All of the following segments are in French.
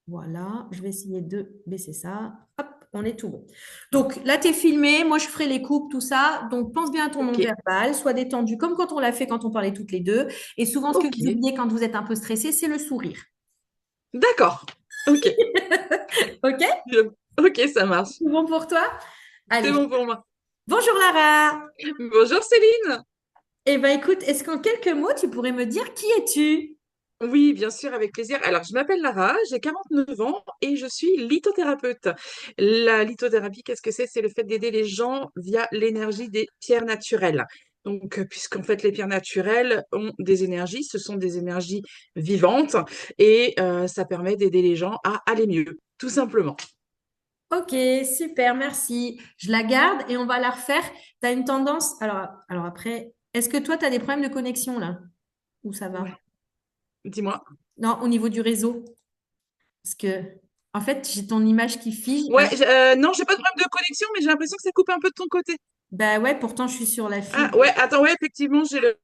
Voilà, je vais essayer de baisser ça. Hop, on est tout bon. Donc là, tu es filmé, moi je ferai les coupes, tout ça. Donc pense bien à ton Ok, non-verbal, sois détendu comme quand on l'a fait quand on parlait toutes les deux. Et souvent, ce que ok, vous oubliez quand vous êtes un peu stressé, c'est le sourire. d'accord. Ok, OK? ok, ça marche. C'est bon pour toi? C'est Allez. bon pour moi. Bonjour Lara. Bonjour Céline. Eh bien écoute, est-ce qu'en quelques mots, tu pourrais me dire qui es-tu? Oui, bien sûr, avec plaisir. Alors, je m'appelle Lara, j'ai 49 ans et je suis lithothérapeute. La lithothérapie, qu'est-ce que c'est? C'est le fait d'aider les gens via l'énergie des pierres naturelles. Donc, puisqu'en fait, les pierres naturelles ont des énergies, ce sont des énergies vivantes et ça permet d'aider les gens à aller mieux, tout simplement. Ok, super, merci. Je la garde et on va la refaire. Tu as une tendance. Alors après, est-ce que toi, tu as des problèmes de connexion là? Ou ça va? Ouais, dis-moi. Non, au niveau du réseau. Parce que, en fait, j'ai ton image qui fige. Ouais, Alors, non, j'ai pas de problème de connexion, mais j'ai l'impression que ça coupe un peu de ton côté. bah ouais, pourtant, je suis sur la Ah, fibre. ouais, attends, ouais, effectivement, j'ai le.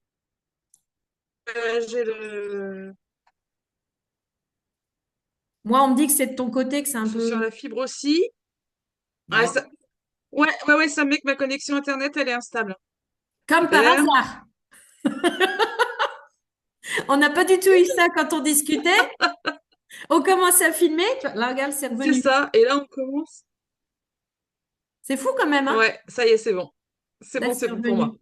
Moi, on me dit que c'est de ton côté, que c'est un Je suis sur peu. la fibre aussi. Ah, Bon. ouais, ouais, ouais, ça me met que ma connexion Internet, elle est instable. Comme par Super. hasard. On n'a pas du tout eu ça quand on discutait. On commence à filmer. Là, regarde, c'est C'est revenu. ça. Et là, on commence. C'est fou quand même, hein? Ouais, ça y est, c'est bon. Là, C'est c'est bon pour moi. revenu.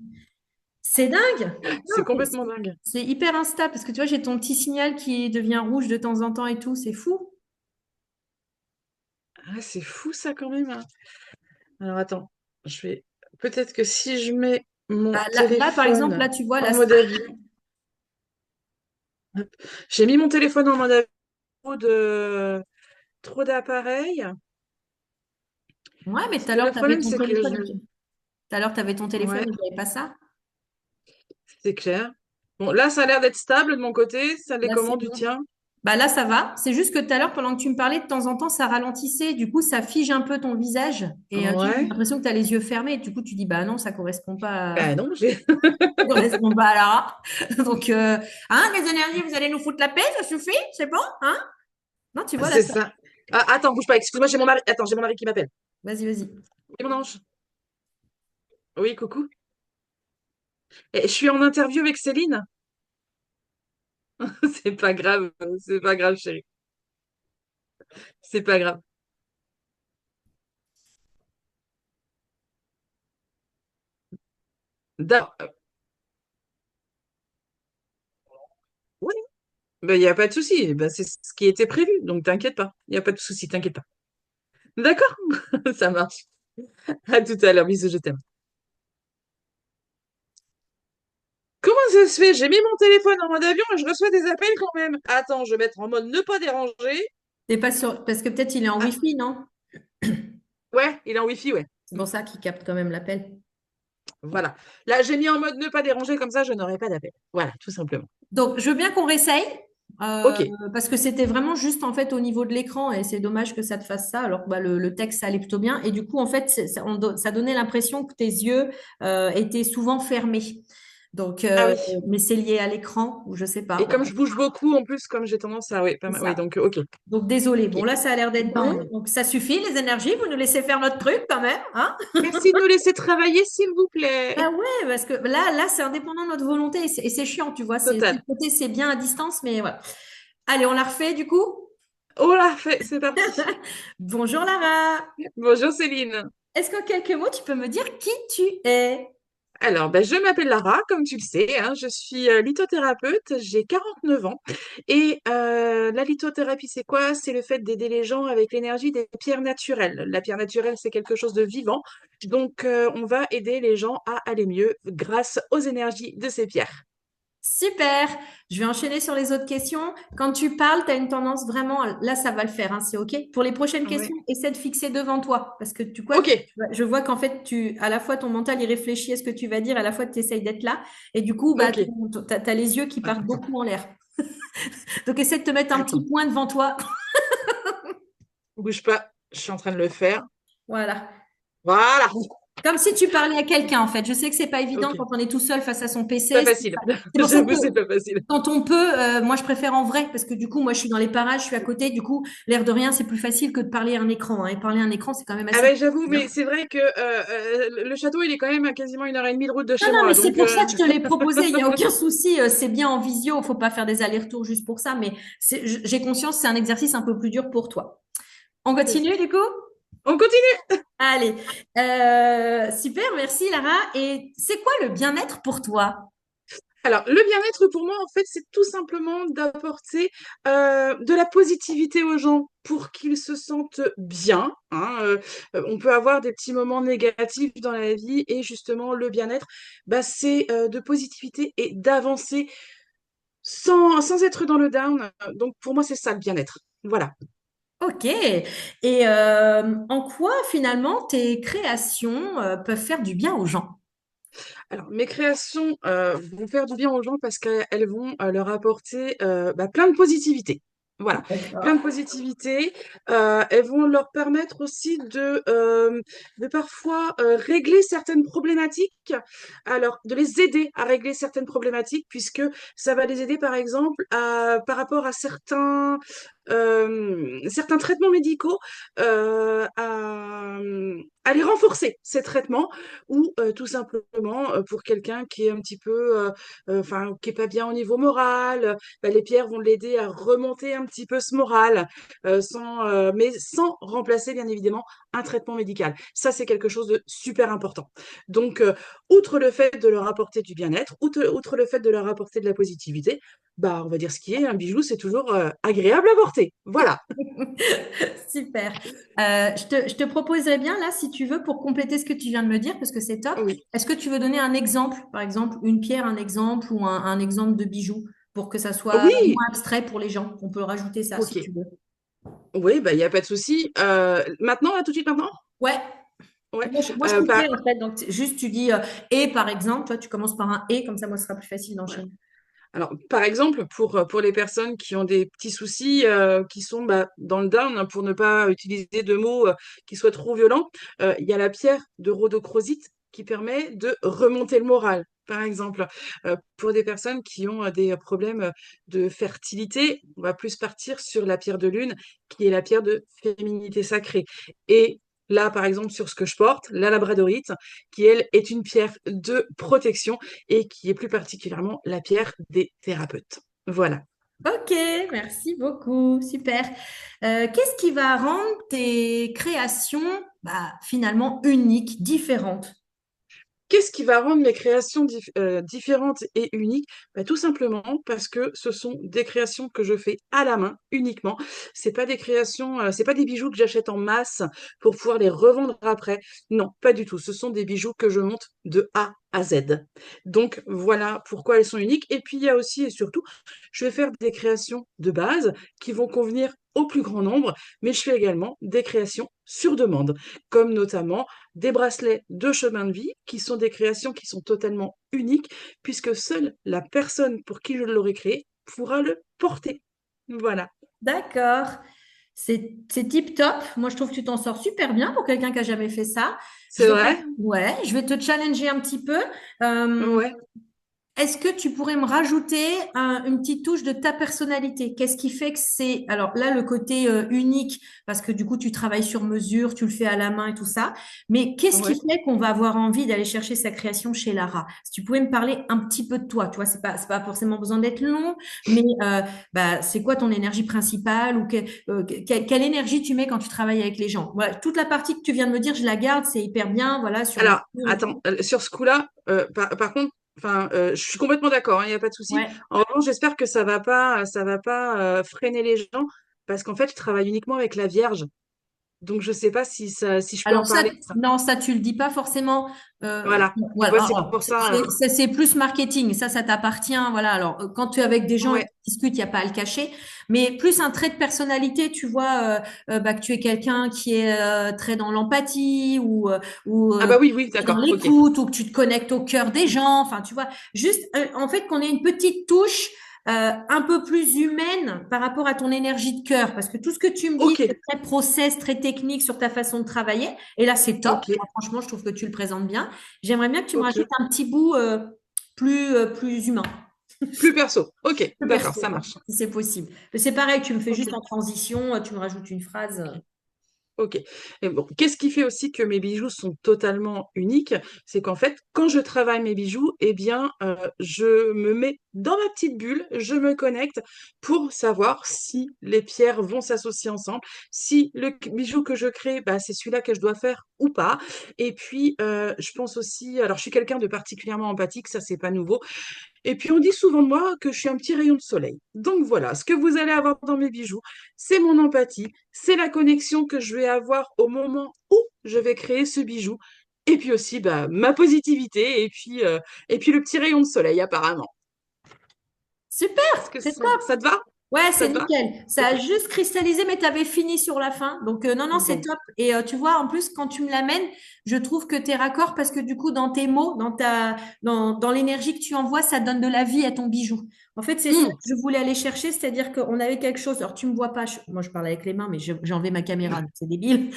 C'est dingue. Non, C'est complètement dingue. c'est hyper instable parce que tu vois, j'ai ton petit signal qui devient rouge de temps en temps et tout. C'est fou. Ah, c'est fou, ça, quand même, hein. Alors, attends. Je vais. Peut-être que si je mets mon Bah, là, par exemple, téléphone là, tu vois, en là, mode avion. Hop. J'ai mis mon téléphone en mode avion trop d'appareils. ouais, mais Parce que le problème, c'est que je. Tout à l'heure, tu avais ton téléphone Ouais, et il n'y avait pas ça. c'est clair. Bon, là, ça a l'air d'être stable de mon côté. Ça l'est Là, comment c'est du bon. tien? Bah, là, ça va. C'est juste que tout à l'heure, pendant que tu me parlais, de temps en temps, ça ralentissait. Du coup, ça fige un peu ton visage. Et tu vois, j'ai Ouais. l'impression que tu as les yeux fermés. Et du coup, tu dis, bah non, ça correspond pas à... Ben non, j'ai. ça correspond pas à Lara. Donc, hein, les énergies, vous allez nous foutre la paix, ça suffit, c'est bon, hein? Non, tu vois, là, C'est ça... ça. Ah, attends, bouge pas, excuse-moi, j'ai mon mari. Attends, j'ai mon mari qui m'appelle. Vas-y, vas-y. Oui, mon ange. Oui, coucou. Je suis en interview avec Céline. C'est pas grave, chérie. C'est pas grave. D'accord. Oui, ben, il n'y a pas de souci. Ben, c'est ce qui était prévu, donc t'inquiète pas. Il n'y a pas de souci, t'inquiète pas. D'accord, ça marche. À tout à l'heure, bisous, je t'aime. Comment ça se fait? J'ai mis mon téléphone en mode avion et je reçois des appels quand même. Attends, je vais mettre en mode ne pas déranger. T'es pas sûr, parce que peut-être il est en Ah, Wi-Fi, non? ouais, il est en Wi-Fi, ouais. C'est pour ça qu'il capte quand même l'appel. Voilà. Là, j'ai mis en mode ne pas déranger, comme ça, je n'aurai pas d'appel. Voilà, tout simplement. Donc, je veux bien qu'on réessaye, euh, Ok. parce que c'était vraiment juste en fait au niveau de l'écran et c'est dommage que ça te fasse ça, alors que bah, le texte, ça allait plutôt bien. Et du coup, en fait, ça donnait l'impression que tes yeux étaient souvent fermés. Donc, Ah oui. mais c'est lié à l'écran, ou je sais pas. Et comme je bouge beaucoup, en plus, comme j'ai tendance à... Oui, pas C'est mal. Oui, ça. donc, ok. Donc, désolé. Bon, Ok. là, ça a l'air d'être bon. Ben, Donc, ça suffit, les énergies. Vous nous laissez faire notre truc quand même, hein? merci de nous laisser travailler, s'il vous Ah plaît. ouais, parce que là, c'est indépendant de notre volonté et c'est chiant, tu vois. C'est, Total. du côté, c'est bien à distance, mais voilà. Allez, on la refait du coup. Oh là, fait, c'est parti. Bonjour Lara. Bonjour Céline. Est-ce qu'en quelques mots, tu peux me dire qui tu es? Alors, ben, je m'appelle Lara, comme tu le sais, hein, je suis lithothérapeute, j'ai 49 ans. Et la lithothérapie, c'est quoi? C'est le fait d'aider les gens avec l'énergie des pierres naturelles. La pierre naturelle, c'est quelque chose de vivant. Donc, on va aider les gens à aller mieux grâce aux énergies de ces pierres. Super. Je vais enchaîner sur les autres questions. Quand tu parles, tu as une tendance vraiment, là, ça va le faire, hein, c'est OK. Pour les prochaines questions, Ouais. essaie de fixer devant toi. Parce que tu quoi, Ok, je vois qu'en fait, à la fois ton mental, il réfléchit à ce que tu vas dire, à la fois tu essayes d'être là. Et du coup, bah, ok. tu as les yeux qui partent Attends, beaucoup en l'air. Donc, essaie de te mettre un petit attends. point devant toi. Bouge pas, je suis en train de le faire. Voilà. Voilà. Comme si tu parlais à quelqu'un, en fait. Je sais que c'est pas évident Ok, quand on est tout seul face à son pas PC. facile. C'est pour ça que J'avoue, c'est pas facile. quand on peut, moi je préfère en vrai parce que du coup, moi je suis dans les parages, je suis à côté. Du coup, l'air de rien, c'est plus facile que de parler à un écran, hein. Et parler à un écran, c'est quand même Ah assez ben j'avoue, difficile, mais hein. c'est vrai que le château, il est quand même à quasiment 1 heure et demie de route de Non, chez non, mais moi. c'est Donc, pour ça que je te l'ai proposé. Il n'y a aucun souci. C'est bien en visio. Il faut pas faire des allers-retours juste pour ça. Mais j'ai conscience, c'est un exercice un peu plus dur pour toi. On continue du coup? on continue. Allez. Super, merci Lara. Et c'est quoi le bien-être pour toi? Alors, le bien-être pour moi, en fait, c'est tout simplement d'apporter de la positivité aux gens pour qu'ils se sentent bien, hein. On peut avoir des petits moments négatifs dans la vie et justement, le bien-être, bah, c'est de positivité et d'avancer sans être dans le down. Donc, pour moi, c'est ça le bien-être. Voilà. Ok. Et en quoi finalement tes créations peuvent faire du bien aux gens? Alors, mes créations vont faire du bien aux gens parce qu'elles vont leur apporter bah, plein de positivité. Voilà, plein de D'accord. positivité. Elles vont leur permettre aussi de parfois régler certaines problématiques. Alors, de les aider à régler certaines problématiques, puisque ça va les aider, par exemple, par rapport à certains traitements médicaux, à les renforcer, ces traitements ou tout simplement pour quelqu'un qui est un petit peu, enfin, qui est pas bien au niveau moral, bah, les pierres vont l'aider à remonter un petit peu ce moral, mais sans remplacer bien évidemment un traitement médical. Ça, c'est quelque chose de super important. Donc, outre le fait de leur apporter du bien-être, outre le fait de leur apporter de la positivité, bah, on va dire ce qui est, un bijou, c'est toujours agréable à porter. Voilà. Super. Je te proposerais bien, là, si tu veux, pour compléter ce que tu viens de me dire, parce que c'est top, Oui. est-ce que tu veux donner un exemple, par exemple, une pierre, un exemple, ou un exemple de bijou, pour que ça soit Oui, moins abstrait pour les gens? On peut rajouter ça si ok. tu veux. Oui, bah, il n'y a pas de souci. Maintenant, là, tout de suite maintenant? Ouais. Ouais. Moi, je Euh, par, couperais, en fait. Donc, juste, tu dis et, par exemple, toi, tu commences par un et, comme ça, moi, ce sera plus facile ouais. d'enchaîner. Alors, par exemple, pour les personnes qui ont des petits soucis, qui sont bah, dans le down, hein, pour ne pas utiliser de mots qui soient trop violents, il y a la pierre de rhodochrosite qui permet de remonter le moral. Par exemple, pour des personnes qui ont des problèmes de fertilité, on va plus partir sur la pierre de lune, qui est la pierre de féminité sacrée. Et là, par exemple, sur ce que je porte, la labradorite, qui elle est une pierre de protection et qui est plus particulièrement la pierre des thérapeutes. Voilà. Ok, merci beaucoup. Super. Qu'est-ce qui va rendre tes créations, bah, finalement uniques, différentes? Qu'est-ce qui va rendre mes créations différentes et uniques? Bah, tout simplement parce que ce sont des créations que je fais à la main uniquement. C'est pas des créations, c'est pas des bijoux que j'achète en masse pour pouvoir les revendre après. Non, pas du tout. Ce sont des bijoux que je monte de A à Z. Donc voilà pourquoi elles sont uniques. Et puis il y a aussi et surtout, je vais faire des créations de base qui vont convenir au plus grand nombre, mais je fais également des créations sur demande, comme notamment des bracelets de chemin de vie, qui sont des créations qui sont totalement uniques, puisque seule la personne pour qui je l'aurais créé pourra le porter. Voilà. D'accord. C'est tip top. Moi, je trouve que tu t'en sors super bien pour quelqu'un qui a jamais fait ça. C'est vrai? Ouais, je vais te challenger un petit peu. Euh, Ouais, Est-ce que tu pourrais me rajouter une petite touche de ta personnalité? Qu'est-ce qui fait que c'est, alors là, le côté unique, parce que du coup, tu travailles sur mesure, tu le fais à la main et tout ça, mais qu'est-ce qui ouais. fait qu'on va avoir envie d'aller chercher sa création chez Lara? Si tu pouvais me parler un petit peu de toi, tu vois, c'est pas forcément besoin d'être long, mais bah, c'est quoi ton énergie principale ou quelle énergie tu mets quand tu travailles avec les gens? Voilà, toute la partie que tu viens de me dire, je la garde, c'est hyper bien, voilà, sur Alors, mesure et attends, tout. sur ce coup-là, par contre, enfin, je suis complètement d'accord, il n'y a pas de souci. Ouais. En revanche, j'espère que ça va pas freiner les gens, parce qu'en fait, je travaille uniquement avec la Vierge. Donc, je sais pas si je peux en Alors ça, parler. non, ça tu le dis pas forcément. Voilà. Tu Voilà. vois, c'est pour ça. C'est plus marketing. Ça t'appartient. Voilà. Alors quand tu es avec des gens et que Ouais, tu discutes, il n'y a pas à le cacher. Mais plus un trait de personnalité, tu vois, bah, que tu es quelqu'un qui est très dans l'empathie ou ah bah oui, oui, qui est dans d'accord, ok. l'écoute ou que tu te connectes au cœur des gens. Enfin, tu vois, juste en fait qu'on ait une petite touche. un peu plus humaine par rapport à ton énergie de cœur. Parce que tout ce que tu me dis, Ok, c'est très process, très technique sur ta façon de travailler. Et là, c'est top. ok, Moi, franchement, je trouve que tu le présentes bien. J'aimerais bien que tu me ok. rajoutes un petit bout plus humain, Plus perso. Ok, plus d'accord, perso, ça quoi, marche. si c'est possible. Mais c'est pareil, tu me fais Ok. juste en transition, tu me rajoutes une phrase. Ok. Et bon, qu'est-ce qui fait aussi que mes bijoux sont totalement uniques? C'est qu'en fait, quand je travaille mes bijoux, eh bien, je me mets dans ma petite bulle, je me connecte pour savoir si les pierres vont s'associer ensemble, si bijou que je crée, bah, c'est celui-là que je dois faire ou pas. Et puis, je pense aussi, alors je suis quelqu'un de particulièrement empathique, ça c'est pas nouveau. Et puis on dit souvent de moi que je suis un petit rayon de soleil. Donc voilà, ce que vous allez avoir dans mes bijoux, c'est mon empathie, c'est la connexion que je vais avoir au moment où je vais créer ce bijou. Et puis aussi bah, ma positivité et puis le petit rayon de soleil apparemment. Super, Est-ce que c'est ça te va? Ouais, Ça c'est te va? nickel. Ça a Ok. juste cristallisé, mais tu avais fini sur la fin. Donc, non, non, c'est Bon, top. Et tu vois, en plus, quand tu me l'amènes, je trouve que tu es raccord parce que du coup, dans tes mots, dans l'énergie que tu envoies, ça donne de la vie à ton bijou. En fait, c'est ça hmm. que je voulais aller chercher, c'est-à-dire qu'on avait quelque chose. Alors, tu me vois pas. Moi, je parle avec les mains, mais j'ai enlevé ma caméra. Donc c'est débile.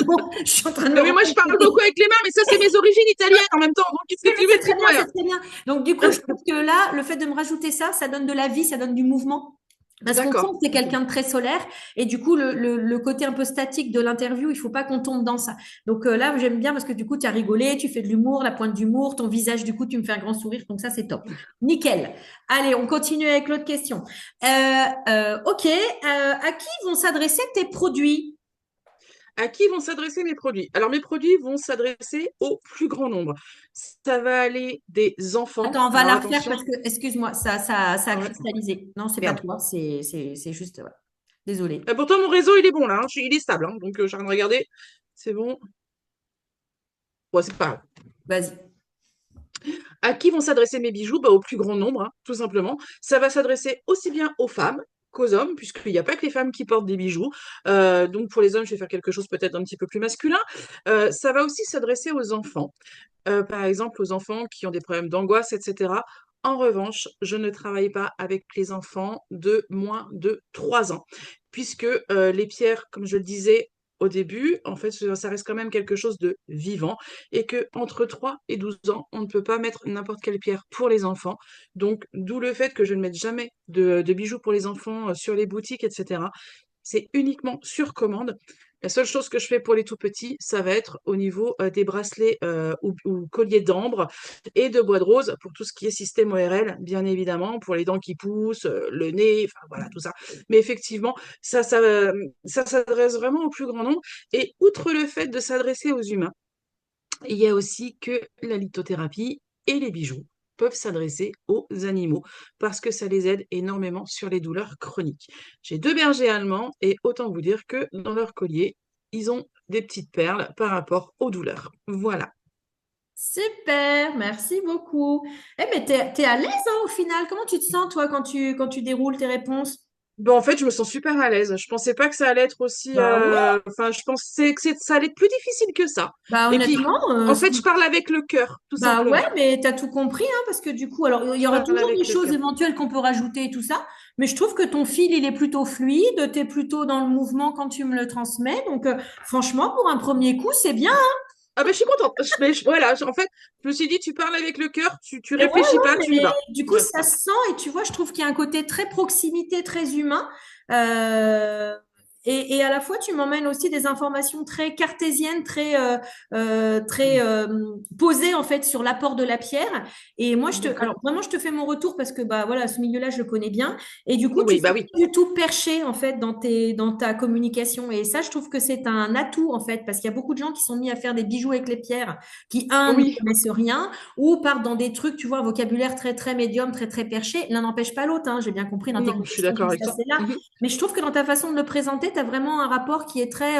Pardon, je suis en train de me Ah, mais moi je parle beaucoup rendre. avec les mains, mais ça c'est mes origines italiennes en même temps. Donc qu'est-ce Oui, que mais tu veux c'est que très je bien, fasse? c'est très bien. Donc, du coup, je trouve que là, le fait de me rajouter ça, ça donne de la vie, ça donne du mouvement. Parce qu'on sent D'accord. que tu es Ok. quelqu'un de très solaire et du coup, le côté un peu statique de l'interview, il faut pas qu'on tombe dans ça. Donc là, j'aime bien parce que du coup, tu as rigolé, tu fais de l'humour, la pointe d'humour, ton visage, du coup, tu me fais un grand sourire. Donc ça, c'est top. Nickel. Allez, on continue avec l'autre question. Ok, à qui vont s'adresser tes produits? À qui vont s'adresser mes produits? Alors, mes produits vont s'adresser au plus grand nombre. Ça va aller des enfants. Attends, on va Alors, la refaire attention. parce que, excuse-moi, ça a Ah ouais, cristallisé. Non, c'est pas merde. toi, c'est juste, ouais. Désolée. Pourtant, mon réseau, il est bon, là, hein. Il est stable, hein. Donc, je suis en train de regarder. C'est bon. Bon, c'est pas grave. Vas-y. À qui vont s'adresser mes bijoux? Bah, au plus grand nombre, hein, tout simplement. Ça va s'adresser aussi bien aux femmes qu'aux hommes, puisqu'il n'y a pas que les femmes qui portent des bijoux. Donc, pour les hommes, je vais faire quelque chose peut-être un petit peu plus masculin. Ça va aussi s'adresser aux enfants. Par exemple, aux enfants qui ont des problèmes d'angoisse, etc. En revanche, je ne travaille pas avec les enfants de moins de 3 ans, puisque les pierres, comme je le disais au début, en fait, ça reste quand même quelque chose de vivant, et que entre 3 et 12 ans, on ne peut pas mettre n'importe quelle pierre pour les enfants. Donc, d'où le fait que je ne mette jamais de bijoux pour les enfants sur les boutiques, etc. C'est uniquement sur commande. La seule chose que je fais pour les tout petits, ça va être au niveau des bracelets ou colliers d'ambre et de bois de rose pour tout ce qui est système ORL, bien évidemment, pour les dents qui poussent, le nez, enfin voilà, tout ça. Mais effectivement, ça s'adresse vraiment au plus grand nombre. Et outre le fait de s'adresser aux humains, il y a aussi que la lithothérapie et les bijoux peuvent s'adresser aux animaux parce que ça les aide énormément sur les douleurs chroniques. J'ai deux bergers allemands et autant vous dire que dans leur collier, ils ont des petites perles par rapport aux douleurs. Voilà. Super, merci beaucoup. Eh, mais t'es à l'aise, hein, au final. Comment tu te sens, toi, quand tu déroules tes réponses? Bon, en fait, je me sens super à l'aise. Je pensais pas que ça allait être aussi. Bah ouais, Enfin, je pensais que ça allait être plus difficile que ça. bah Et puis, honnêtement, en fait, je parle avec le cœur, tout bah ouais, simplement. mais t'as tout compris, hein, parce que du coup, alors il y Je aura parle toujours des avec le choses cœur. éventuelles qu'on peut rajouter et tout ça, mais je trouve que ton fil, il est plutôt fluide, t'es plutôt dans le mouvement quand tu me le transmets, donc franchement, pour un premier coup, c'est bien. Ah ben, je suis contente. Voilà, en fait, je me suis dit, tu parles avec le cœur, tu Et ouais, réfléchis pas, ouais, tu y mais vas. du coup, Voilà. ça se sent et tu vois, je trouve qu'il y a un côté très proximité, très humain. Euh, et à la fois, tu m'emmènes aussi des informations très cartésiennes, très posées en fait sur l'apport de la pierre. Et moi, D'accord. alors vraiment, je te fais mon retour parce que bah voilà, ce milieu-là, je le connais bien. Et du coup, tu Oui, fais bah oui. pas du tout perché en fait dans ta communication. Et ça, je trouve que c'est un atout en fait, parce qu'il y a beaucoup de gens qui sont mis à faire des bijoux avec les pierres, qui ne Oui. connaissent rien ou partent dans des trucs, tu vois, un vocabulaire très, très médium, très, très perché. L'un n'empêche pas l'autre, hein, j'ai bien compris dans tes Non, je suis conditions d'accord de avec ça, toi. c'est là. Mhm. Mais je trouve que dans ta façon de le présenter, tu as vraiment un rapport qui est très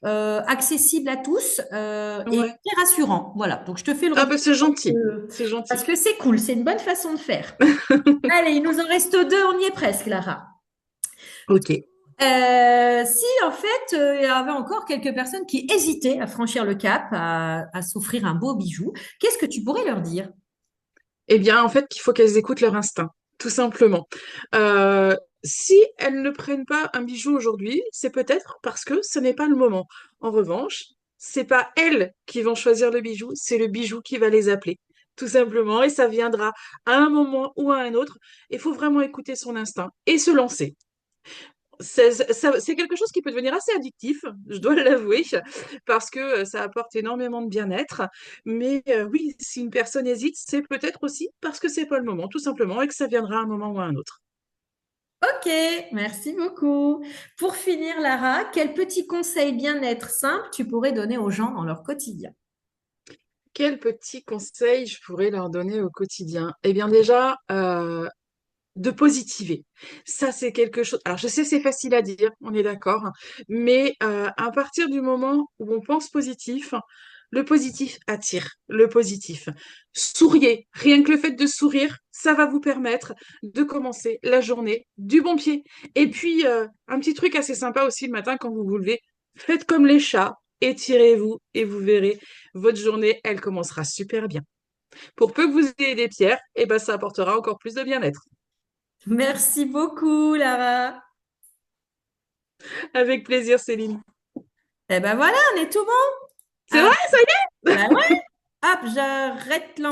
accessible à tous et Ouais. très rassurant. Voilà, donc je te fais le Ah retour ben, c'est gentil. C'est parce gentil. que c'est cool, c'est une bonne façon de faire. Allez, il nous en reste deux, on y est presque, Lara. Ok. Si en fait il y avait encore quelques personnes qui hésitaient à franchir le cap, à s'offrir un beau bijou, qu'est-ce que tu pourrais leur dire? Eh bien, en fait, il faut qu'elles écoutent leur instinct. tout simplement. Euh, Si elles ne prennent pas un bijou aujourd'hui, c'est peut-être parce que ce n'est pas le moment. En revanche, c'est pas elles qui vont choisir le bijou, c'est le bijou qui va les appeler. Tout simplement, et ça viendra à un moment ou à un autre. Il faut vraiment écouter son instinct et se lancer. C'est quelque chose qui peut devenir assez addictif, je dois l'avouer, parce que ça apporte énormément de bien-être. Mais oui, si une personne hésite, c'est peut-être aussi parce que c'est pas le moment, tout simplement, et que ça viendra à un moment ou à un autre. Ok, merci beaucoup. Pour finir, Lara, quel petit conseil bien-être simple tu pourrais donner aux gens dans leur quotidien? Quel petit conseil je pourrais leur donner au quotidien? Eh bien déjà, de positiver. Ça, c'est quelque chose. Alors, je sais, c'est facile à dire, on est d'accord, hein, mais à partir du moment où on pense positif, le positif attire le positif. Souriez. Rien que le fait de sourire, ça va vous permettre de commencer la journée du bon pied. Et puis, un petit truc assez sympa aussi le matin quand vous vous levez, faites comme les chats, étirez-vous et vous verrez, votre journée, elle commencera super bien. Pour peu que vous ayez des pierres, et ben, ça apportera encore plus de bien-être. Merci beaucoup, Lara. Avec plaisir, Céline. Eh ben voilà, on est tout bon. C'est vrai, Alors, ça y est? bah ouais, hop, j'arrête